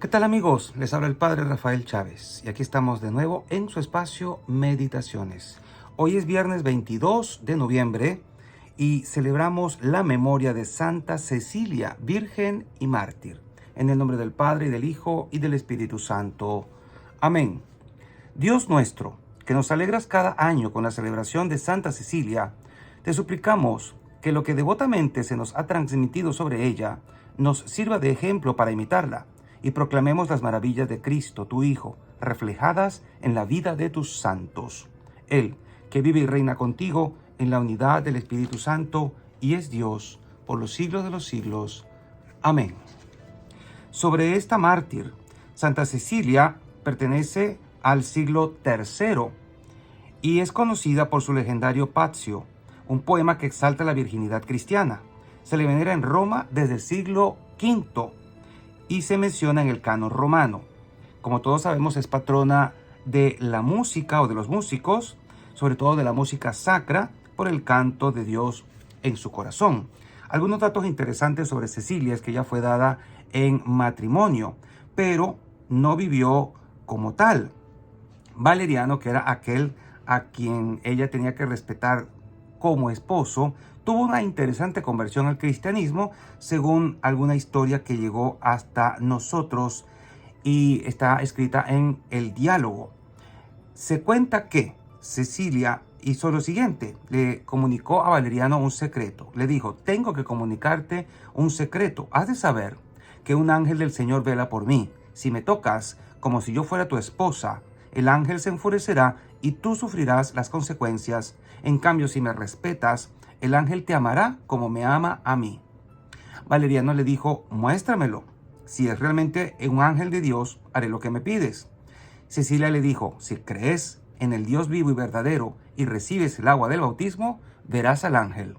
¿Qué tal amigos? Les habla el Padre Rafael Chávez y aquí estamos de nuevo en su espacio Meditaciones. Hoy es viernes 22 de noviembre y celebramos la memoria de Santa Cecilia, Virgen y Mártir. En el nombre del Padre, y del Hijo, y del Espíritu Santo. Amén. Dios nuestro, que nos alegras cada año con la celebración de Santa Cecilia, te suplicamos que lo que devotamente se nos ha transmitido sobre ella nos sirva de ejemplo para imitarla y proclamemos las maravillas de Cristo, tu Hijo, reflejadas en la vida de tus santos. Él, que vive y reina contigo en la unidad del Espíritu Santo y es Dios por los siglos de los siglos. Amén. Sobre esta mártir, Santa Cecilia pertenece al siglo III y es conocida por su legendario Patio, un poema que exalta la virginidad cristiana. Se le venera en Roma desde el siglo V y se menciona en el canon romano. Como todos sabemos, es patrona de la música o de los músicos, sobre todo de la música sacra, por el canto de Dios en su corazón. Algunos datos interesantes sobre Cecilia es que ella fue dada en matrimonio, pero no vivió como tal. Valeriano, que era aquel a quien ella tenía que respetar como esposo, tuvo una interesante conversión al cristianismo, según alguna historia que llegó hasta nosotros y está escrita en el Diálogo. Se cuenta que Cecilia hizo lo siguiente: le comunicó a Valeriano un secreto. Le dijo: tengo que comunicarte un secreto. Has de saber que un ángel del Señor vela por mí. Si me tocas como si yo fuera tu esposa, el ángel se enfurecerá y tú sufrirás las consecuencias. En cambio, si me respetas, el ángel te amará como me ama a mí. Valeriano le dijo: muéstramelo. Si es realmente un ángel de Dios, haré lo que me pides. Cecilia le dijo: si crees en el Dios vivo y verdadero y recibes el agua del bautismo, verás al ángel.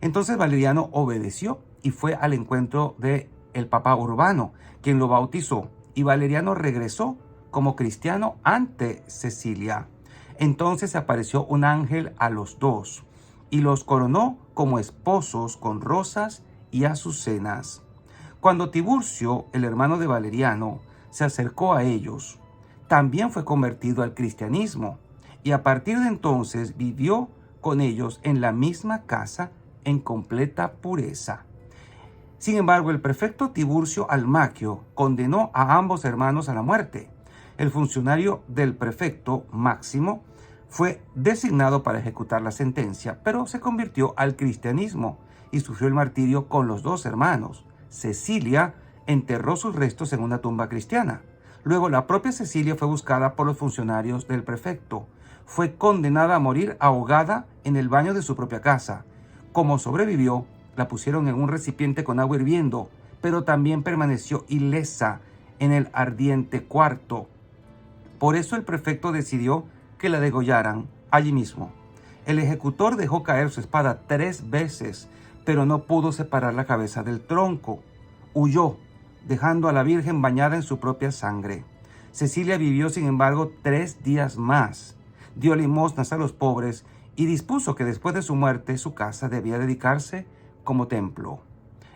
Entonces Valeriano obedeció y fue al encuentro de el Papa Urbano, quien lo bautizó, y Valeriano regresó como cristiano ante Cecilia. Entonces apareció un ángel a los dos y los coronó como esposos con rosas y azucenas. Cuando Tiburcio, el hermano de Valeriano, se acercó a ellos, también fue convertido al cristianismo y a partir de entonces vivió con ellos en la misma casa en completa pureza. Sin embargo, el prefecto Tiburcio Almaquio condenó a ambos hermanos a la muerte. El funcionario del prefecto Máximo fue designado para ejecutar la sentencia, pero se convirtió al cristianismo y sufrió el martirio con los dos hermanos. Cecilia enterró sus restos en una tumba cristiana. Luego la propia Cecilia fue buscada por los funcionarios del prefecto. Fue condenada a morir ahogada en el baño de su propia casa. Como sobrevivió, la pusieron en un recipiente con agua hirviendo, pero también permaneció ilesa en el ardiente cuarto. Por eso el prefecto decidió que la degollaran allí mismo. El ejecutor dejó caer su espada 3 veces, pero no pudo separar la cabeza del tronco. Huyó, dejando a la Virgen bañada en su propia sangre. Cecilia vivió, sin embargo, 3 días más. Dio limosnas a los pobres y dispuso que después de su muerte su casa debía dedicarse como templo.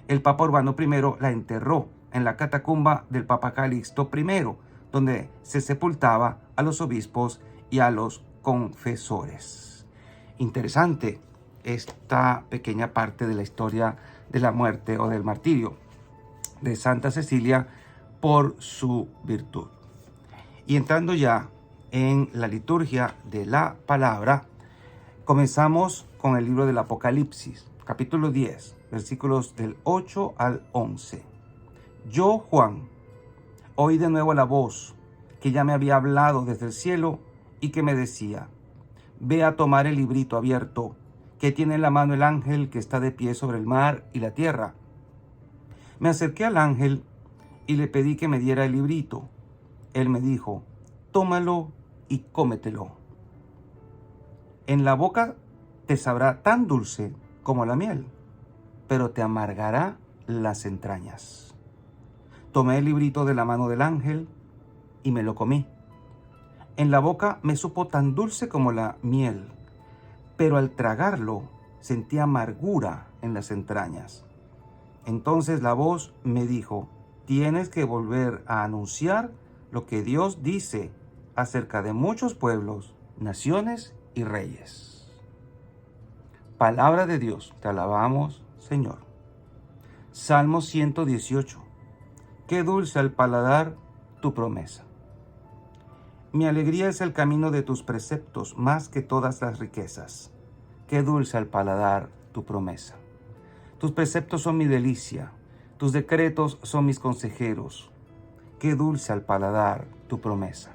El Papa Urbano I la enterró en la catacumba del Papa Calixto I, donde se sepultaba a los obispos y a los confesores. Interesante esta pequeña parte de la historia de la muerte o del martirio de Santa Cecilia por su virtud. Y entrando ya en la liturgia de la palabra, comenzamos con el libro del Apocalipsis, capítulo 10, versículos del 8 al 11. Yo, Juan, oí de nuevo la voz que ya me había hablado desde el cielo y que me decía: ve a tomar el librito abierto que tiene en la mano el ángel que está de pie sobre el mar y la tierra. Me acerqué al ángel y le pedí que me diera el librito. Él me dijo: tómalo y cómetelo. En la boca te sabrá tan dulce como la miel, pero te amargará las entrañas. Tomé el librito de la mano del ángel y me lo comí. En la boca me supo tan dulce como la miel, pero al tragarlo sentí amargura en las entrañas. Entonces la voz me dijo: tienes que volver a anunciar lo que Dios dice acerca de muchos pueblos, naciones y reyes. Palabra de Dios, te alabamos, Señor. Salmo 118. Qué dulce al paladar tu promesa. Mi alegría es el camino de tus preceptos más que todas las riquezas. Qué dulce al paladar tu promesa. Tus preceptos son mi delicia, tus decretos son mis consejeros. Qué dulce al paladar tu promesa.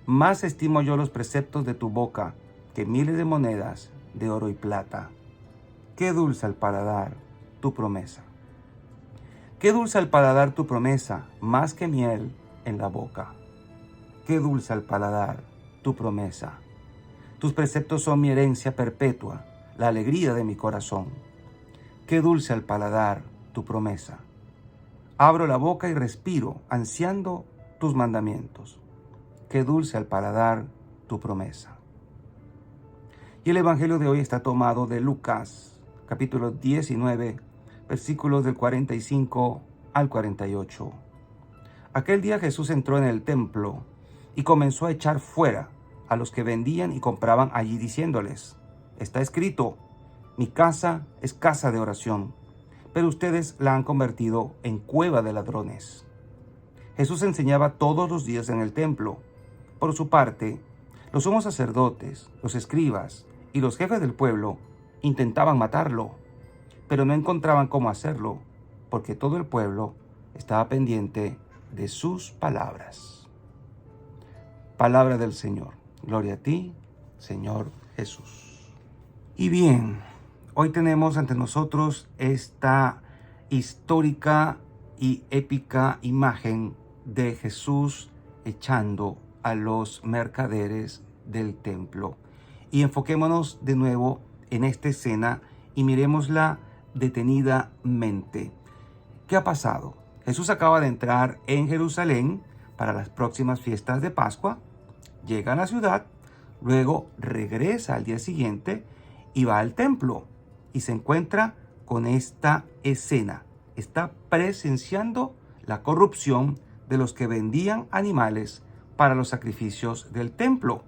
Más estimo yo los preceptos de tu boca que miles de monedas de oro y plata. Qué dulce al paladar tu promesa. Qué dulce al paladar tu promesa, más que miel en la boca. Qué dulce al paladar tu promesa. Tus preceptos son mi herencia perpetua, la alegría de mi corazón. Qué dulce al paladar tu promesa. Abro la boca y respiro, ansiando tus mandamientos. Qué dulce al paladar tu promesa. Y el evangelio de hoy está tomado de Lucas, capítulo 19, versículos del 45 al 48. Aquel día Jesús entró en el templo y comenzó a echar fuera a los que vendían y compraban allí, diciéndoles: está escrito, mi casa es casa de oración, pero ustedes la han convertido en cueva de ladrones. Jesús enseñaba todos los días en el templo. Por su parte, los sumos sacerdotes, los escribas y los jefes del pueblo intentaban matarlo, pero no encontraban cómo hacerlo, porque todo el pueblo estaba pendiente de sus palabras. Palabra del Señor. Gloria a ti, Señor Jesús. Y bien, hoy tenemos ante nosotros esta histórica y épica imagen de Jesús echando a los mercaderes del templo. Y enfoquémonos de nuevo en esta escena y miremosla detenidamente. ¿Qué ha pasado? Jesús acaba de entrar en Jerusalén para las próximas fiestas de Pascua. Llega a la ciudad, luego regresa al día siguiente y va al templo y se encuentra con esta escena. Está presenciando la corrupción de los que vendían animales para los sacrificios del templo.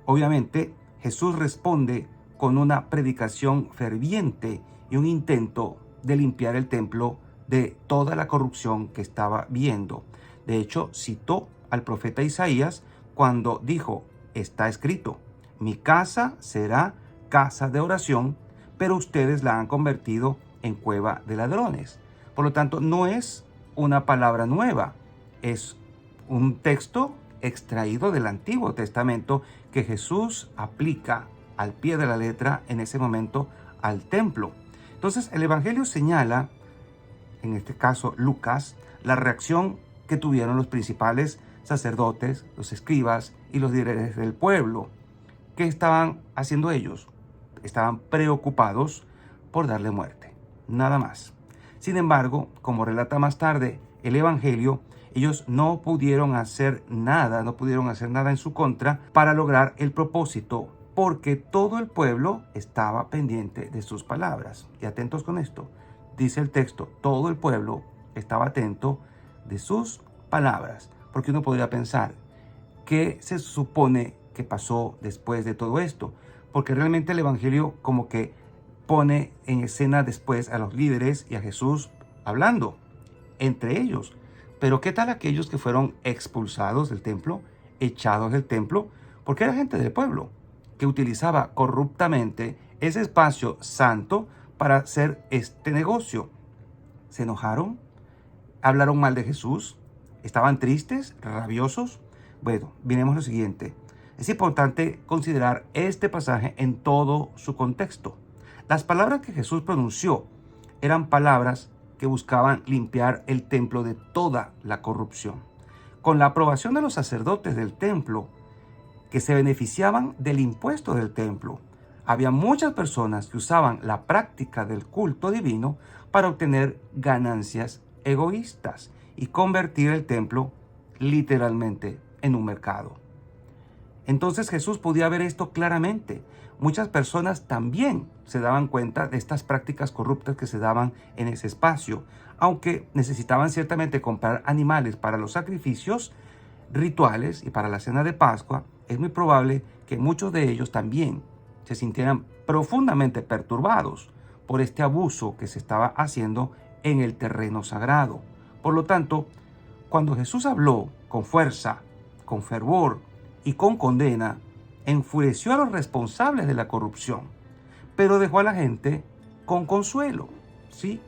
Obviamente, Jesús responde con una predicación ferviente y un intento de limpiar el templo de toda la corrupción que estaba viendo. De hecho, citó al profeta Isaías cuando dijo: está escrito, mi casa será casa de oración, pero ustedes la han convertido en cueva de ladrones. Por lo tanto, no es una palabra nueva, es un texto extraído del Antiguo Testamento que Jesús aplica al pie de la letra en ese momento al templo. Entonces, el Evangelio señala, en este caso Lucas, la reacción que tuvieron los principales sacerdotes, los escribas y los líderes del pueblo. ¿Qué estaban haciendo ellos? Estaban preocupados por darle muerte, nada más. Sin embargo, como relata más tarde el Evangelio, ellos no pudieron hacer nada en su contra para lograr el propósito, porque todo el pueblo estaba pendiente de sus palabras. Y atentos con esto, dice el texto, todo el pueblo estaba atento de sus palabras. Porque uno podría pensar, ¿qué se supone que pasó después de todo esto? Porque realmente el Evangelio como que pone en escena después a los líderes y a Jesús hablando entre ellos. Pero ¿qué tal aquellos que fueron expulsados del templo, echados del templo? Porque era gente del pueblo que utilizaba corruptamente ese espacio santo para hacer este negocio. ¿Se enojaron? ¿Hablaron mal de Jesús? ¿Estaban tristes? ¿Rabiosos? Bueno, miremos lo siguiente. Es importante considerar este pasaje en todo su contexto. Las palabras que Jesús pronunció eran palabras que buscaban limpiar el templo de toda la corrupción. Con la aprobación de los sacerdotes del templo, que se beneficiaban del impuesto del templo, había muchas personas que usaban la práctica del culto divino para obtener ganancias egoístas y convertir el templo literalmente en un mercado. Entonces Jesús podía ver esto claramente. muchas personas también se daban cuenta de estas prácticas corruptas que se daban en ese espacio. Aunque necesitaban ciertamente comprar animales para los sacrificios rituales y para la cena de Pascua, es muy probable que muchos de ellos también se sintieran profundamente perturbados por este abuso que se estaba haciendo en el terreno sagrado. Por lo tanto, cuando Jesús habló con fuerza, con fervor y con condena, enfureció a los responsables de la corrupción, pero dejó a la gente con consuelo. ¿Sí?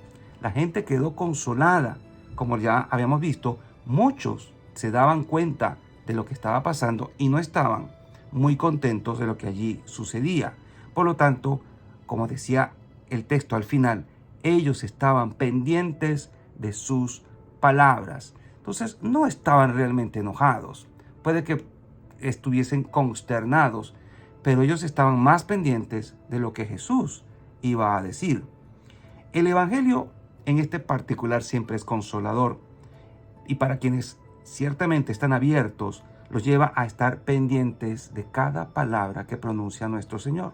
La gente quedó consolada. Como ya habíamos visto, muchos se daban cuenta de lo que estaba pasando y no estaban muy contentos de lo que allí sucedía. Por lo tanto, como decía el texto al final, ellos estaban pendientes de sus palabras. Entonces, no estaban realmente enojados. Puede que estuviesen consternados, pero ellos estaban más pendientes de lo que Jesús iba a decir. El Evangelio en este particular siempre es consolador, y para quienes ciertamente están abiertos, los lleva a estar pendientes de cada palabra que pronuncia nuestro Señor.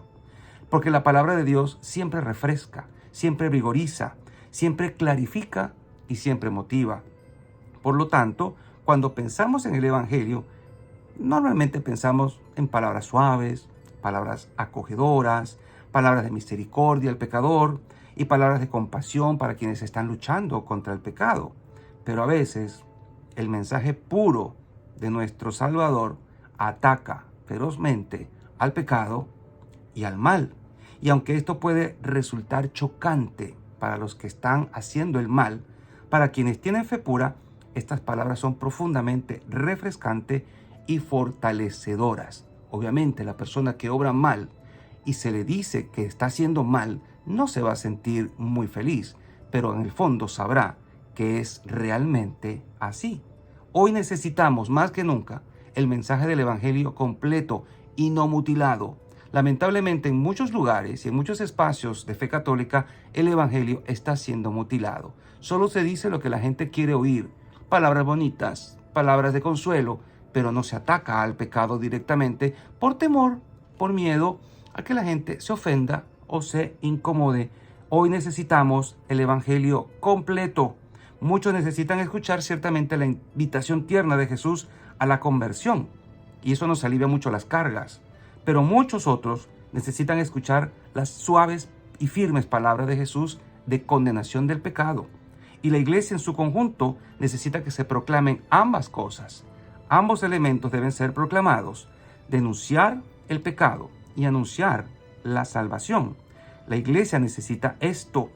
Porque la palabra de Dios siempre refresca, siempre vigoriza, siempre clarifica y siempre motiva. Por lo tanto, cuando pensamos en el Evangelio, normalmente pensamos en palabras suaves, palabras acogedoras, palabras de misericordia al pecador y palabras de compasión para quienes están luchando contra el pecado. Pero a veces el mensaje puro de nuestro Salvador ataca ferozmente al pecado y al mal. Y aunque esto puede resultar chocante para los que están haciendo el mal, para quienes tienen fe pura, estas palabras son profundamente refrescantes y fortalecedoras. Obviamente, la persona que obra mal y se le dice que está haciendo mal, no se va a sentir muy feliz, pero en el fondo sabrá que es realmente así. Hoy necesitamos más que nunca el mensaje del Evangelio completo y no mutilado. Lamentablemente, en muchos lugares y en muchos espacios de fe católica, el Evangelio está siendo mutilado. Solo se dice lo que la gente quiere oír, palabras bonitas, palabras de consuelo, pero no se ataca al pecado directamente por temor, por miedo a que la gente se ofenda o se incomode. Hoy necesitamos el Evangelio completo. Muchos necesitan escuchar ciertamente la invitación tierna de Jesús a la conversión, y eso nos alivia mucho las cargas. Pero muchos otros necesitan escuchar las suaves y firmes palabras de Jesús de condenación del pecado. Y la iglesia en su conjunto necesita que se proclamen ambas cosas. Ambos elementos deben ser proclamados: denunciar el pecado y anunciar la salvación. La iglesia necesita esto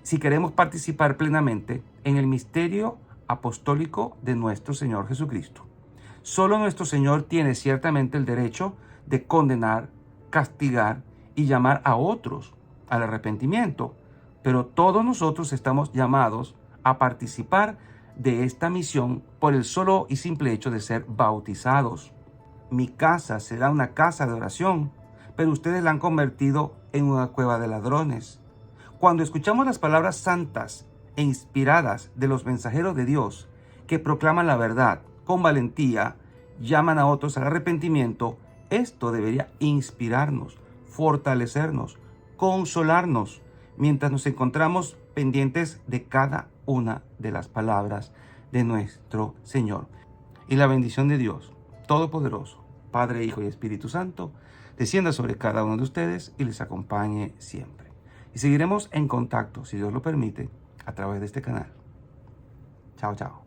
si queremos participar plenamente en el misterio apostólico de nuestro Señor Jesucristo. Solo nuestro Señor tiene ciertamente el derecho de condenar, castigar y llamar a otros al arrepentimiento, pero todos nosotros estamos llamados a participar de esta misión por el solo y simple hecho de ser bautizados. Mi casa será una casa de oración, pero ustedes la han convertido en una cueva de ladrones. Cuando escuchamos las palabras santas e inspiradas de los mensajeros de Dios que proclaman la verdad con valentía, llaman a otros al arrepentimiento, esto debería inspirarnos, fortalecernos, consolarnos, mientras nos encontramos pendientes de cada una de las palabras de nuestro Señor. Y la bendición de Dios Todopoderoso, Padre, Hijo y Espíritu Santo, descienda sobre cada uno de ustedes y les acompañe siempre. Y seguiremos en contacto, si Dios lo permite, a través de este canal. Chao, chao.